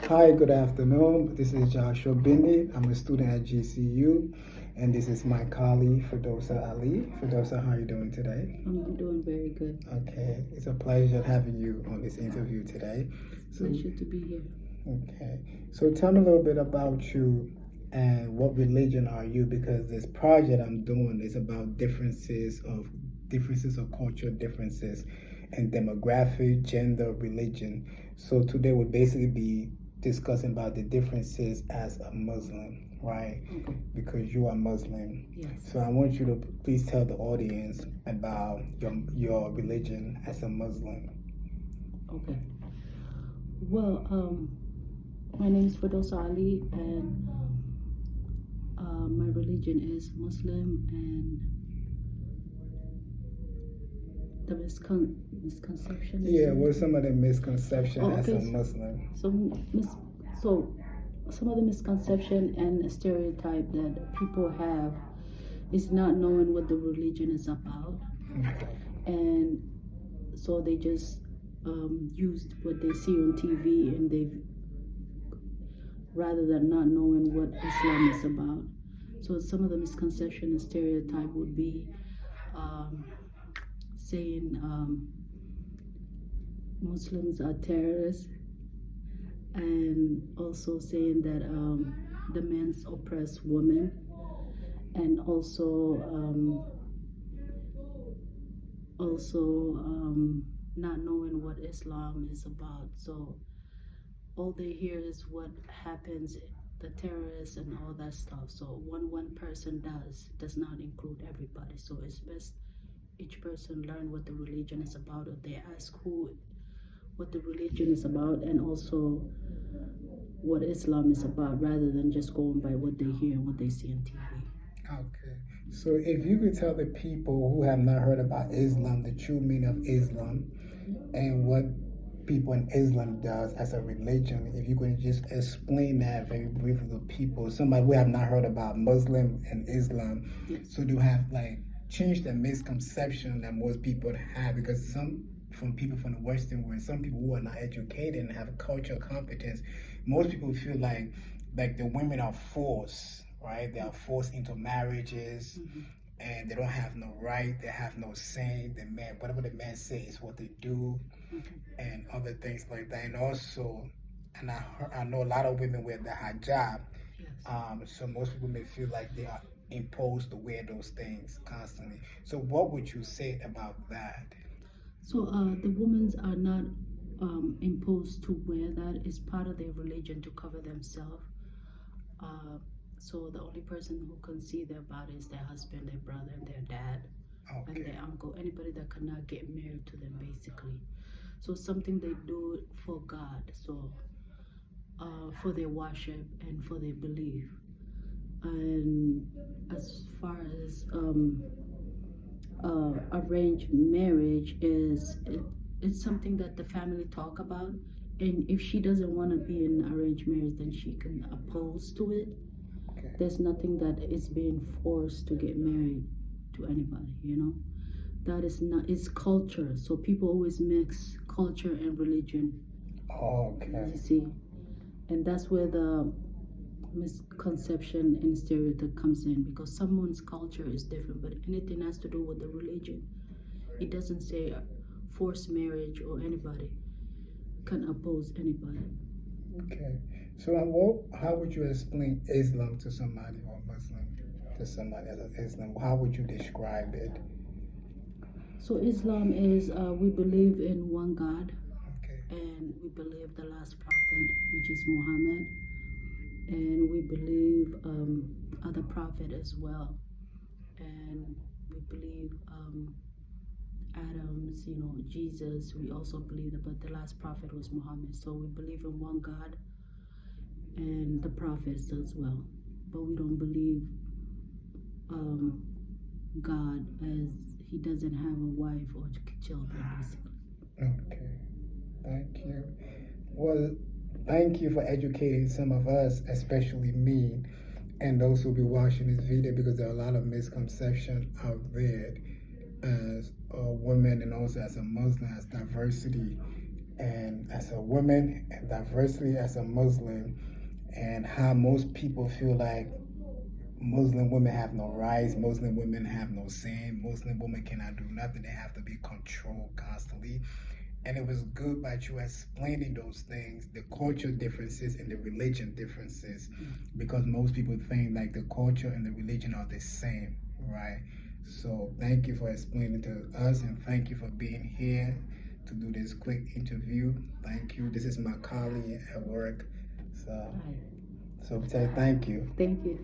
Hi, good afternoon. This is Joshua Bindi. I'm a student at GCU, and this is my colleague, Firdousa Ali. Firdousa, how are you doing today? I'm doing very good. Okay, it's a pleasure having you on this interview today. Pleasure to be here. Okay, so tell me a little bit about you and what religion are you? Because this project I'm doing is about differences of cultural differences and demographic, gender, religion. So today we'll basically be discussing about the differences as a Muslim, right? Okay. Because you are Muslim. Yes. So I want you to please tell the audience about your religion as a Muslim. Okay. Well, my name is Firdousa Ali, and my religion is Muslim, and the misconception. Yeah, what are some of the misconceptions as okay. a Muslim? So some of the misconception and stereotype that people have is not knowing what the religion is about, and so they just used what they see on TV, and they rather than not knowing what Islam is about. So some of the misconception and stereotype would be saying Muslims are terrorists, and also saying that the men oppress women, and also not knowing what Islam is about. So all they hear is what happens, the terrorists and all that stuff. So one person does not include everybody. So it's best each person learn what the religion is about, or they ask what the religion is about, and also what Islam is about, rather than just going by what they hear and what they see on TV. Okay. So if you could tell the people who have not heard about Islam, the true meaning of Islam, and what people in Islam does as a religion, if you could just explain that very briefly to people, somebody who have not heard about Muslim and Islam, Yes. so to have change the misconception that most people have, because from people from the Western world, some people who are not educated and have cultural competence, most people feel like the women are forced, right? They are forced into marriages, and they don't have no right, they have no say. The man, whatever the man says is what they do, and other things like that. And also, and I know a lot of women wear the hijab, so most people may feel like they are imposed to wear those things constantly. So what would you say about that? So the women are not imposed to wear that. It's part of their religion to cover themselves. So the only person who can see their body is their husband, their brother, and their dad, and their uncle, anybody that cannot get married to them, basically. So something they do for God, so for their worship and for their belief. And as far as arranged marriage it's something that the family talk about, and if she doesn't want to be in arranged marriage, then she can oppose to it. There's nothing that is being forced to get married to anybody, that is not, it's culture. So people always mix culture and religion. You see, and that's where the misconception and stereotype comes in, because someone's culture is different, but anything has to do with the religion. It doesn't say forced marriage, or anybody can oppose anybody. Okay. So how would you explain Islam to somebody, or Muslim to somebody as Islam? How would you describe it? So Islam is we believe in one God, and we believe the last prophet, which is Muhammad, and we believe other prophet as well, and we believe Adam's, Jesus. We also believe that, but the last prophet was Muhammad. So we believe in one God and the prophets as well, but we don't believe God as he doesn't have a wife or children, basically. Okay, thank you. Well, thank you for educating some of us, especially me, and those who will be watching this video, because there are a lot of misconceptions out there as a woman, and also as a Muslim, as diversity and as a woman, and diversity as a Muslim, and how most people feel like Muslim women have no rights, Muslim women have no sin, Muslim women cannot do nothing, they have to be controlled constantly. And it was good by you explaining those things, the cultural differences and the religion differences, because most people think like the culture and the religion are the same, right? So thank you for explaining to us, and thank you for being here to do this quick interview. Thank you. This is my colleague at work. So say thank you. Thank you.